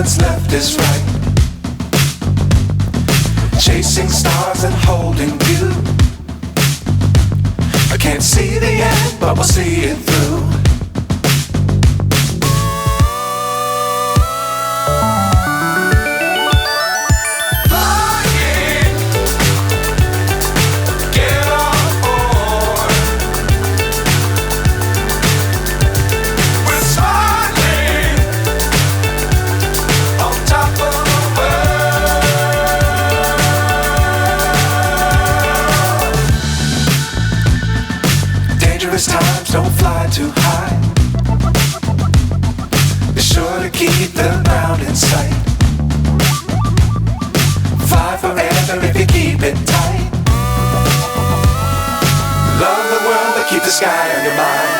what's left is right. Chasing stars and holding you. I can't see the end, but we'll see it through. Times don't fly too high. Be sure to keep the ground in sight. Fly forever if you keep it tight. Love the world but keep the sky on your mind.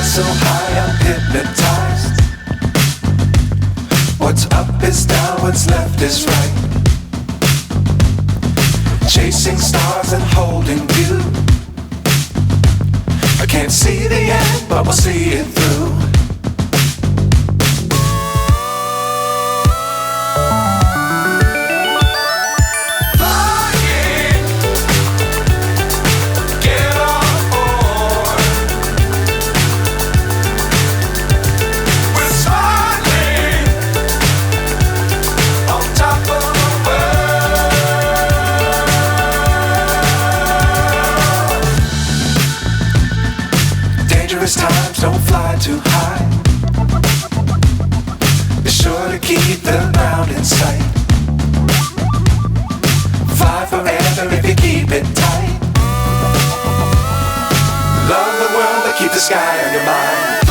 So high I'm hypnotized. What's up is down, what's left is right. Chasing stars and holding you. I can't see the end, but we'll see it through. Times don't fly too high. Be sure to keep the ground in sight. Fly forever if you keep it tight. Love the world but keep the sky on your mind.